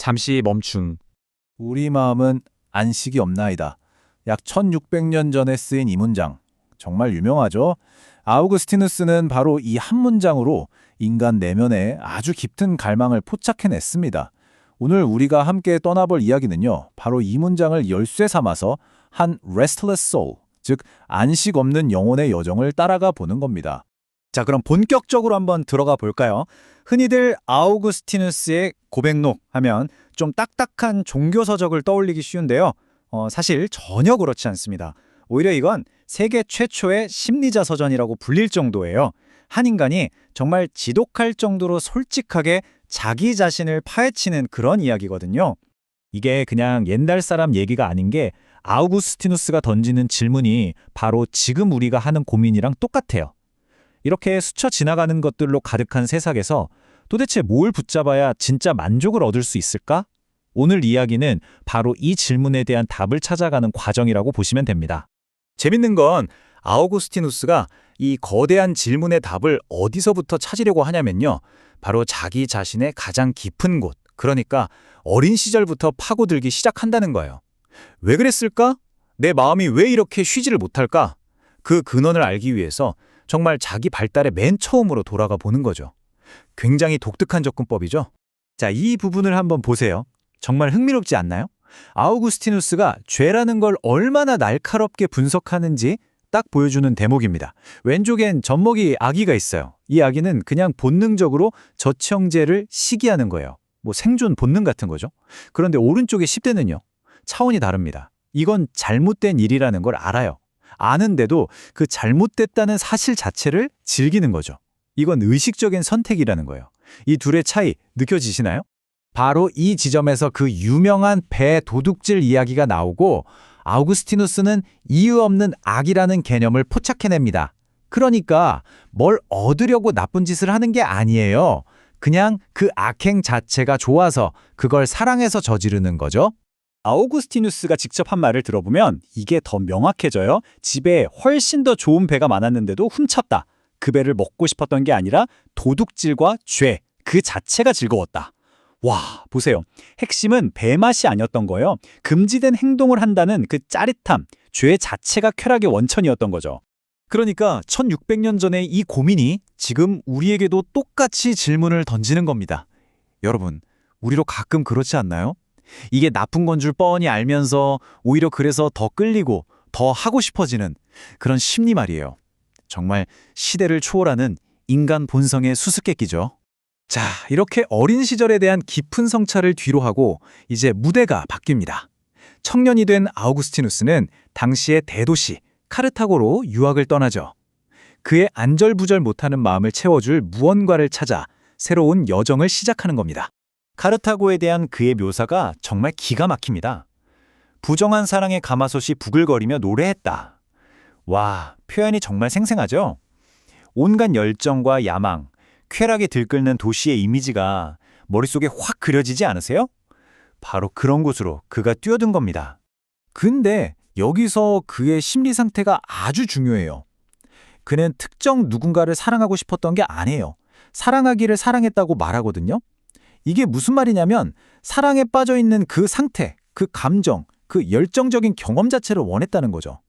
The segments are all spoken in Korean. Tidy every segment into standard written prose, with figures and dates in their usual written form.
잠시 멈춤. 우리 마음은 안식이 없나이다. 약 1600년 전에 쓰인 이 문장. 정말 유명하죠? 아우구스티누스는 바로 이 한 문장으로 인간 내면에 아주 깊은 갈망을 포착해냈습니다. 오늘 우리가 함께 떠나볼 이야기는요, 바로 이 문장을 열쇠 삼아서 한 restless soul, 즉 안식 없는 영혼의 여정을 따라가 보는 겁니다. 자, 그럼 본격적으로 한번 들어가 볼까요? 흔히들 아우구스티누스의 고백록 하면 좀 딱딱한 종교서적을 떠올리기 쉬운데요. 사실 전혀 그렇지 않습니다. 오히려 이건 세계 최초의 심리자 서전이라고 불릴 정도예요. 한 인간이 정말 지독할 정도로 솔직하게 자기 자신을 파헤치는 그런 이야기거든요. 이게 그냥 옛날 사람 얘기가 아닌 게 아우구스티누스가 던지는 질문이 바로 지금 우리가 하는 고민이랑 똑같아요. 이렇게 스쳐 지나가는 것들로 가득한 세상에서 도대체 뭘 붙잡아야 진짜 만족을 얻을 수 있을까? 오늘 이야기는 바로 이 질문에 대한 답을 찾아가는 과정이라고 보시면 됩니다. 재밌는 건 아우구스티누스가 이 거대한 질문의 답을 어디서부터 찾으려고 하냐면요. 바로 자기 자신의 가장 깊은 곳, 그러니까 어린 시절부터 파고들기 시작한다는 거예요. 왜 그랬을까? 내 마음이 왜 이렇게 쉬지를 못할까? 그 근원을 알기 위해서 정말 자기 발달의 맨 처음으로 돌아가 보는 거죠. 굉장히 독특한 접근법이죠. 자, 이 부분을 한번 보세요. 정말 흥미롭지 않나요? 아우구스티누스가 죄라는 걸 얼마나 날카롭게 분석하는지 딱 보여주는 대목입니다. 왼쪽엔 젖먹이 아기가 있어요. 이 아기는 그냥 본능적으로 젖형제를 시기하는 거예요. 뭐 생존 본능 같은 거죠. 그런데 오른쪽의 10대는요. 차원이 다릅니다. 이건 잘못된 일이라는 걸 알아요. 아는데도 그 잘못됐다는 사실 자체를 즐기는 거죠. 이건 의식적인 선택이라는 거예요. 이 둘의 차이 느껴지시나요? 바로 이 지점에서 그 유명한 배 도둑질 이야기가 나오고 아우구스티누스는 이유 없는 악이라는 개념을 포착해냅니다. 그러니까 뭘 얻으려고 나쁜 짓을 하는 게 아니에요. 그냥 그 악행 자체가 좋아서 그걸 사랑해서 저지르는 거죠. 아우구스티누스가 직접 한 말을 들어보면 이게 더 명확해져요. 집에 훨씬 더 좋은 배가 많았는데도 훔쳤다. 그 배를 먹고 싶었던 게 아니라 도둑질과 죄, 그 자체가 즐거웠다. 와, 보세요. 핵심은 배 맛이 아니었던 거예요. 금지된 행동을 한다는 그 짜릿함, 죄 자체가 쾌락의 원천이었던 거죠. 그러니까 1600년 전의 이 고민이 지금 우리에게도 똑같이 질문을 던지는 겁니다. 여러분, 우리로 가끔 그렇지 않나요? 이게 나쁜 건 줄 뻔히 알면서 오히려 그래서 더 끌리고 더 하고 싶어지는 그런 심리 말이에요. 정말 시대를 초월하는 인간 본성의 수수께끼죠. 자, 이렇게 어린 시절에 대한 깊은 성찰을 뒤로 하고 이제 무대가 바뀝니다. 청년이 된 아우구스티누스는 당시의 대도시 카르타고로 유학을 떠나죠. 그의 안절부절 못하는 마음을 채워줄 무언가를 찾아 새로운 여정을 시작하는 겁니다. 카르타고에 대한 그의 묘사가 정말 기가 막힙니다. 부정한 사랑의 가마솥이 부글거리며 노래했다. 와, 표현이 정말 생생하죠? 온갖 열정과 야망, 쾌락에 들끓는 도시의 이미지가 머릿속에 확 그려지지 않으세요? 바로 그런 곳으로 그가 뛰어든 겁니다. 근데 여기서 그의 심리 상태가 아주 중요해요. 그는 특정 누군가를 사랑하고 싶었던 게 아니에요. 사랑하기를 사랑했다고 말하거든요. 이게 무슨 말이냐면 사랑에 빠져 있는 그 상태, 그 감정, 그 열정적인 경험 자체를 원했다는 거죠.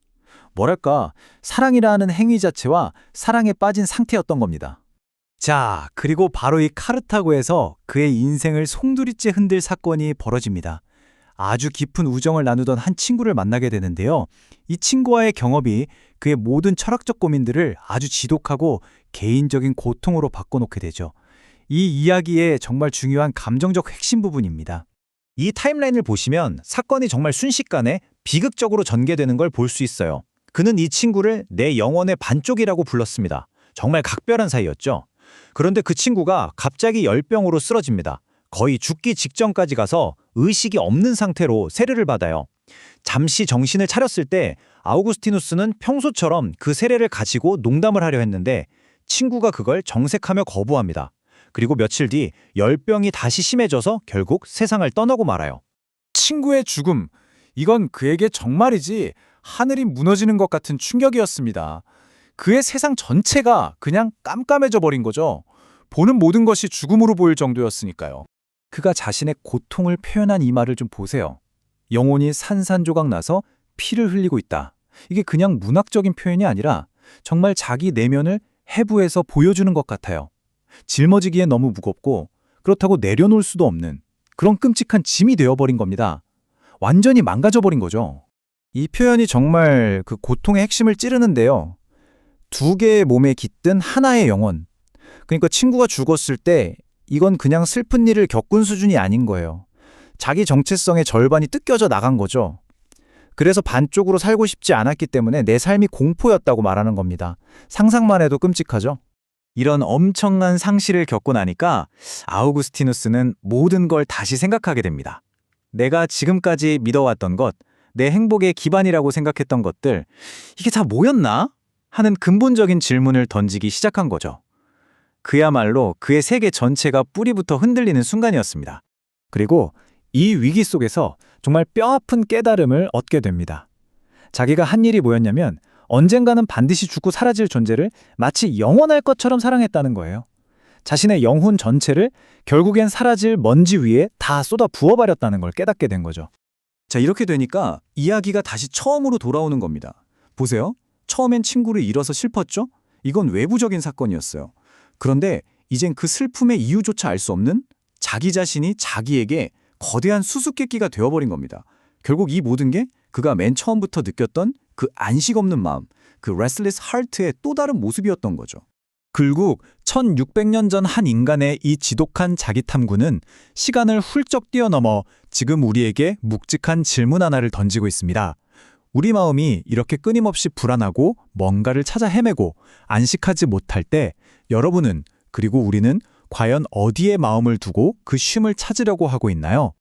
뭐랄까, 사랑이라는 행위 자체와 사랑에 빠진 상태였던 겁니다. 자, 그리고 바로 이 카르타고에서 그의 인생을 송두리째 흔들 사건이 벌어집니다. 아주 깊은 우정을 나누던 한 친구를 만나게 되는데요. 이 친구와의 경험이 그의 모든 철학적 고민들을 아주 지독하고 개인적인 고통으로 바꿔놓게 되죠. 이 이야기의 정말 중요한 감정적 핵심 부분입니다. 이 타임라인을 보시면 사건이 정말 순식간에 비극적으로 전개되는 걸 볼 수 있어요. 그는 이 친구를 내 영혼의 반쪽이라고 불렀습니다. 정말 각별한 사이였죠. 그런데 그 친구가 갑자기 열병으로 쓰러집니다. 거의 죽기 직전까지 가서 의식이 없는 상태로 세례를 받아요. 잠시 정신을 차렸을 때 아우구스티누스는 평소처럼 그 세례를 가지고 농담을 하려 했는데 친구가 그걸 정색하며 거부합니다. 그리고 며칠 뒤 열병이 다시 심해져서 결국 세상을 떠나고 말아요. 친구의 죽음, 이건 그에게 정말이지 하늘이 무너지는 것 같은 충격이었습니다. 그의 세상 전체가 그냥 깜깜해져 버린 거죠. 보는 모든 것이 죽음으로 보일 정도였으니까요. 그가 자신의 고통을 표현한 이 말을 좀 보세요. 영혼이 산산조각 나서 피를 흘리고 있다. 이게 그냥 문학적인 표현이 아니라 정말 자기 내면을 해부해서 보여주는 것 같아요. 짊어지기엔 너무 무겁고 그렇다고 내려놓을 수도 없는 그런 끔찍한 짐이 되어버린 겁니다. 완전히 망가져버린 거죠. 이 표현이 정말 그 고통의 핵심을 찌르는데요. 두 개의 몸에 깃든 하나의 영혼. 그러니까 친구가 죽었을 때 이건 그냥 슬픈 일을 겪은 수준이 아닌 거예요. 자기 정체성의 절반이 뜯겨져 나간 거죠. 그래서 반쪽으로 살고 싶지 않았기 때문에 내 삶이 공포였다고 말하는 겁니다. 상상만 해도 끔찍하죠? 이런 엄청난 상실을 겪고 나니까 아우구스티누스는 모든 걸 다시 생각하게 됩니다. 내가 지금까지 믿어왔던 것, 내 행복의 기반이라고 생각했던 것들, 이게 다 뭐였나? 하는 근본적인 질문을 던지기 시작한 거죠. 그야말로 그의 세계 전체가 뿌리부터 흔들리는 순간이었습니다. 그리고 이 위기 속에서 정말 뼈아픈 깨달음을 얻게 됩니다. 자기가 한 일이 뭐였냐면 언젠가는 반드시 죽고 사라질 존재를 마치 영원할 것처럼 사랑했다는 거예요. 자신의 영혼 전체를 결국엔 사라질 먼지 위에 다 쏟아 부어버렸다는 걸 깨닫게 된 거죠. 자, 이렇게 되니까 이야기가 다시 처음으로 돌아오는 겁니다. 보세요. 처음엔 친구를 잃어서 슬펐죠? 이건 외부적인 사건이었어요. 그런데 이젠 그 슬픔의 이유조차 알 수 없는 자기 자신이 자기에게 거대한 수수께끼가 되어버린 겁니다. 결국 이 모든 게 그가 맨 처음부터 느꼈던 그 안식 없는 마음, 그 restless heart의 또 다른 모습이었던 거죠. 결국 1600년 전 한 인간의 이 지독한 자기 탐구는 시간을 훌쩍 뛰어넘어 지금 우리에게 묵직한 질문 하나를 던지고 있습니다. 우리 마음이 이렇게 끊임없이 불안하고 뭔가를 찾아 헤매고 안식하지 못할 때 여러분은 그리고 우리는 과연 어디에 마음을 두고 그 쉼을 찾으려고 하고 있나요?